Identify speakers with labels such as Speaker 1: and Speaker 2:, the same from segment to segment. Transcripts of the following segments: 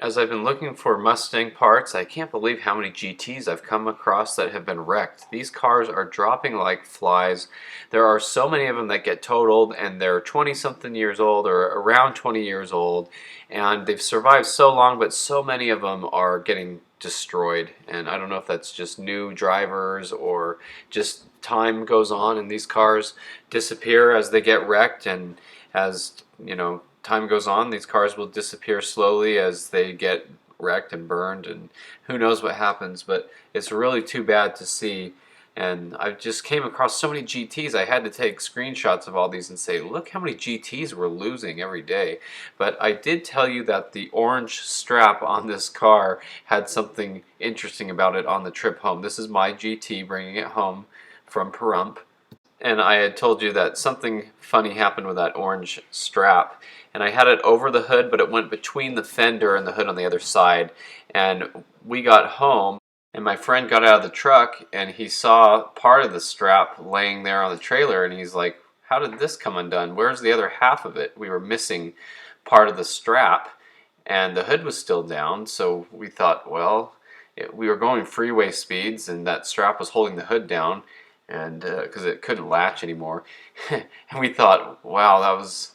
Speaker 1: As I've been looking for Mustang parts, I can't believe how many GTs I've come across that have been wrecked. These cars are dropping like flies. There are so many of them that get totaled, and they're 20-something years old or around 20 years old, and they've survived so long, but so many of them are getting destroyed. And I don't know if that's just new drivers or just time goes on and these cars disappear as they get wrecked, and as time goes on, these cars will disappear slowly as they get wrecked and burned, and who knows what happens. But it's really too bad to see. And I just came across so many GTs. I had to take screenshots of all these and say, look how many GTs we're losing every day. But I did tell you that the orange strap on this car had something interesting about it on the trip home. This is my GT bringing it home from Pahrump. And I had told you that something funny happened with that orange strap. And I had it over the hood, but it went between the fender and the hood on the other side. And we got home, and my friend got out of the truck, and he saw part of the strap laying there on the trailer, and he's like, how did this come undone? Where's the other half of it? We were missing part of the strap, and the hood was still down, so we thought, well, we were going freeway speeds, and that strap was holding the hood down, and because it couldn't latch anymore. And we thought, wow, that was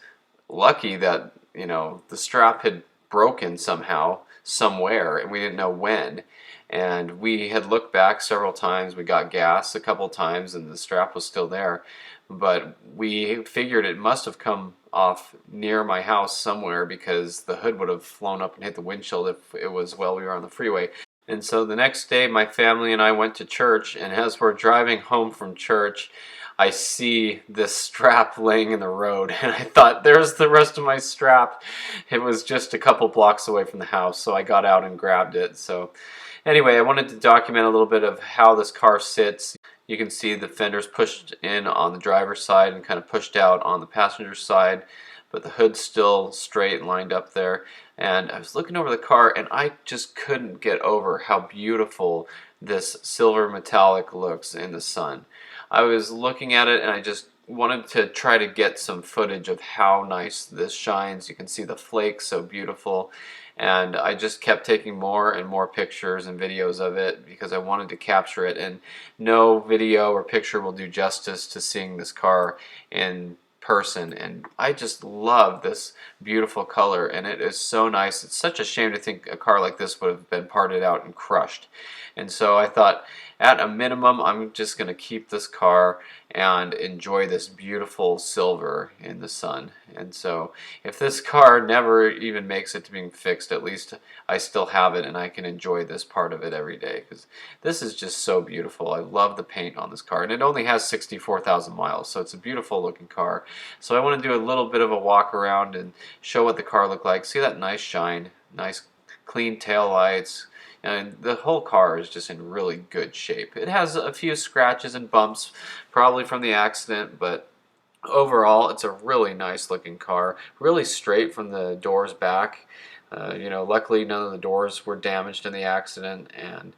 Speaker 1: lucky that the strap had broken somehow somewhere, and we didn't know when. And we had looked back several times. We got gas a couple times, and the strap was still there. But we figured it must have come off near my house somewhere, because the hood would have flown up and hit the windshield if it was while we were on the freeway. And so the next day, my family and I went to church, and as we're driving home from church, I see this strap laying in the road, and I thought, there's the rest of my strap. It was just a couple blocks away from the house, so I got out and grabbed it. So anyway, I wanted to document a little bit of how this car sits. You can see the fenders pushed in on the driver's side and kind of pushed out on the passenger side, but the hood's still straight and lined up there. And I was looking over the car, and I just couldn't get over how beautiful this silver metallic looks in the sun. I was looking at it, and I just wanted to try to get some footage of how nice this shines. You can see the flakes, so beautiful. And I just kept taking more and more pictures and videos of it because I wanted to capture it, and no video or picture will do justice to seeing this car in person. And I just love this beautiful color, and it is so nice. It's such a shame to think a car like this would have been parted out and crushed. And so I thought, at a minimum, I'm just going to keep this car and enjoy this beautiful silver in the sun. And so if this car never even makes it to being fixed, at least I still have it, and I can enjoy this part of it every day, because this is just so beautiful. I love the paint on this car, and it only has 64,000 miles, so it's a beautiful looking car. So I want to do a little bit of a walk around and show what the car looked like. See that nice shine, nice clean tail lights. And the whole car is just in really good shape. It has a few scratches and bumps, probably from the accident, but overall it's a really nice looking car. Really straight from the doors back. Luckily none of the doors were damaged in the accident, and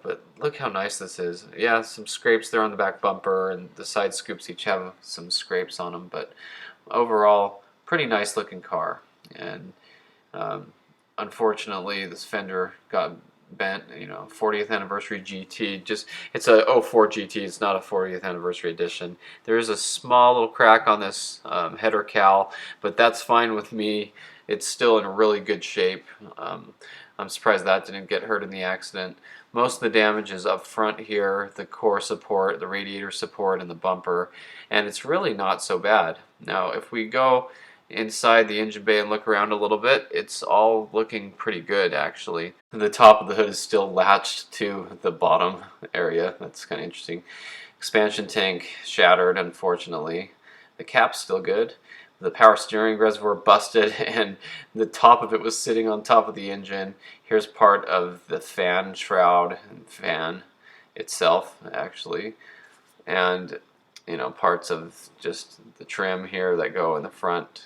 Speaker 1: but look how nice this is. Yeah, some scrapes there on the back bumper, and the side scoops each have some scrapes on them, but overall, pretty nice looking car. And unfortunately, this fender got bent. 40th anniversary GT. It's a '04 GT. It's not a 40th anniversary edition. There is a small little crack on this header cowl, but that's fine with me. It's still in really good shape. I'm surprised that didn't get hurt in the accident. Most of the damage is up front here, the core support, the radiator support, and the bumper, and it's really not so bad. Now, if we go inside the engine bay and look around a little bit, it's all looking pretty good, actually. The top of the hood is still latched to the bottom area. That's kind of interesting. Expansion tank shattered, unfortunately. The cap's still good. The power steering reservoir busted, and the top of it was sitting on top of the engine. Here's part of the fan shroud and fan itself, actually, and parts of just the trim here that go in the front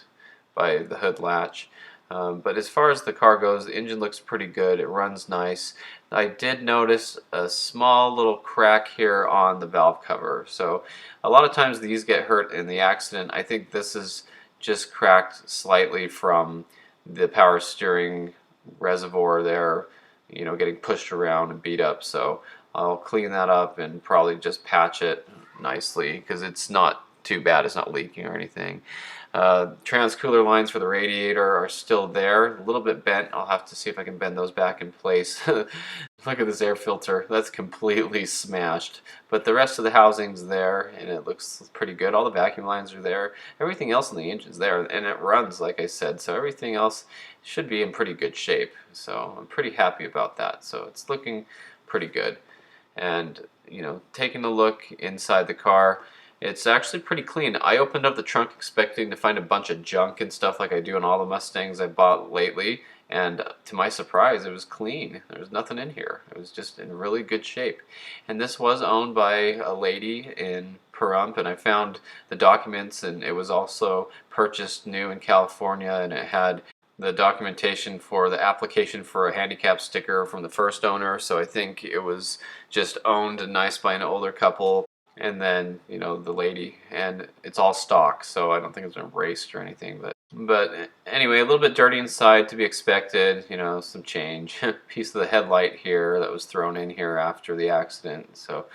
Speaker 1: by the hood latch. But as far as the car goes, the engine looks pretty good. It runs nice. I did notice a small little crack here on the valve cover. So a lot of times these get hurt in the accident. I think this is just cracked slightly from the power steering reservoir there, getting pushed around and beat up. So I'll clean that up and probably just patch it nicely because it's not too bad. It's not leaking or anything. Trans-cooler lines for the radiator are still there, a little bit bent. I'll have to see if I can bend those back in place. Look at this air filter. That's completely smashed. But the rest of the housing's there, and it looks pretty good. All the vacuum lines are there. Everything else in the engine's there, and it runs, like I said. So everything else should be in pretty good shape. So I'm pretty happy about that. So it's looking pretty good. And, taking a look inside the car, it's actually pretty clean. I opened up the trunk expecting to find a bunch of junk and stuff like I do in all the Mustangs I bought lately, and to my surprise, it was clean. There was nothing in here. It was just in really good shape. And this was owned by a lady in Pahrump, and I found the documents, and it was also purchased new in California, and it had the documentation for the application for a handicap sticker from the first owner, so I think it was just owned and nice by an older couple. And then, the lady, and it's all stock, so I don't think it's been raced or anything, but anyway, a little bit dirty inside to be expected, some change. Piece of the headlight here that was thrown in here after the accident. So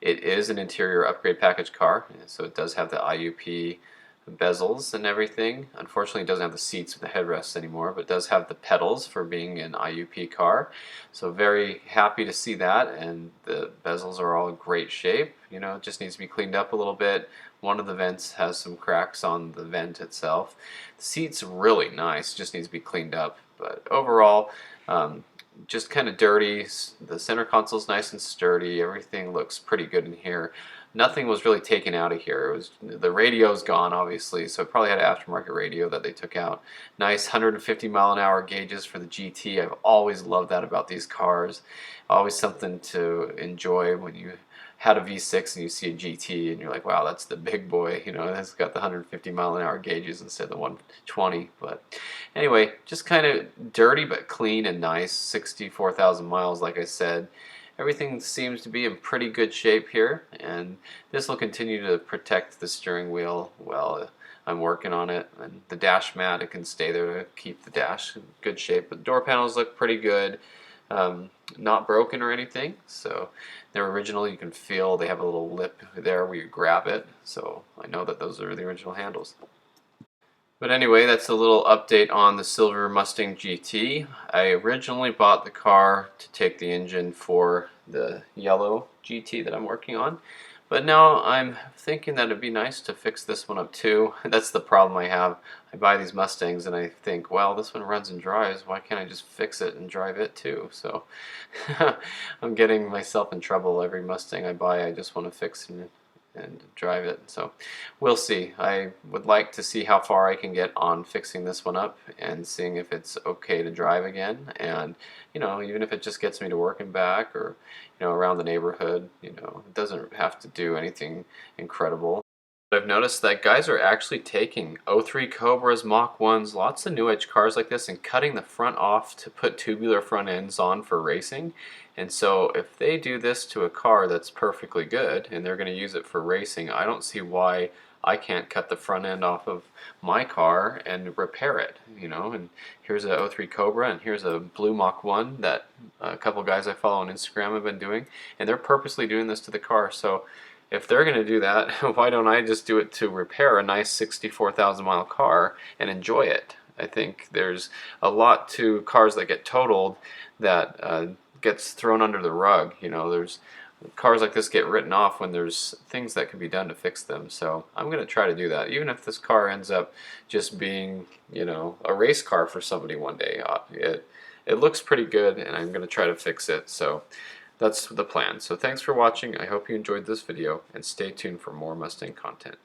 Speaker 1: it is an interior upgrade package car, so it does have the IUP bezels and everything. Unfortunately, it doesn't have the seats with the headrests anymore, but it does have the pedals for being an IUP car. So very happy to see that, and the bezels are all in great shape. It just needs to be cleaned up a little bit. One of the vents has some cracks on the vent itself. The seat's really nice, just needs to be cleaned up. But overall, just kind of dirty. The center console's nice and sturdy. Everything looks pretty good in here. Nothing was really taken out of here. It was, the radio's gone, obviously, so it probably had an aftermarket radio that they took out. Nice 150 mile an hour gauges for the GT. I've always loved that about these cars. Always something to enjoy when you had a V6 and you see a GT and you're like, wow, that's the big boy. It's got the 150 mile an hour gauges instead of the 120. But anyway, just kind of dirty but clean and nice. 64,000 miles, like I said. Everything seems to be in pretty good shape here, and this will continue to protect the steering wheel while I'm working on it. And the dash mat, it can stay there to keep the dash in good shape. But door panels look pretty good, not broken or anything. So they're original. You can feel they have a little lip there where you grab it. So I know that those are the original handles. But anyway, that's a little update on the silver Mustang GT. I originally bought the car to take the engine for the yellow GT that I'm working on. But now I'm thinking that it'd be nice to fix this one up too. That's the problem I have. I buy these Mustangs and I think, well, this one runs and drives. Why can't I just fix it and drive it too? So I'm getting myself in trouble. Every Mustang I buy, I just want to fix and drive it. So we'll see. I would like to see how far I can get on fixing this one up and seeing if it's okay to drive again, and even if it just gets me to work and back, or around the neighborhood. It doesn't have to do anything incredible. I've noticed that guys are actually taking '03 Cobras, Mach 1s, lots of new edge cars like this, and cutting the front off to put tubular front ends on for racing. And so if they do this to a car that's perfectly good and they're going to use it for racing, I don't see why I can't cut the front end off of my car and repair it. And here's a '03 Cobra, and here's a blue Mach 1 that a couple guys I follow on Instagram have been doing, and they're purposely doing this to the car. So if they're going to do that, why don't I just do it to repair a nice 64,000 mile car and enjoy it? I think there's a lot to cars that get totaled that gets thrown under the rug. There's cars like this get written off when there's things that can be done to fix them. So I'm going to try to do that, even if this car ends up just being, a race car for somebody one day. It looks pretty good, and I'm going to try to fix it. So that's the plan. So thanks for watching. I hope you enjoyed this video, and stay tuned for more Mustang content.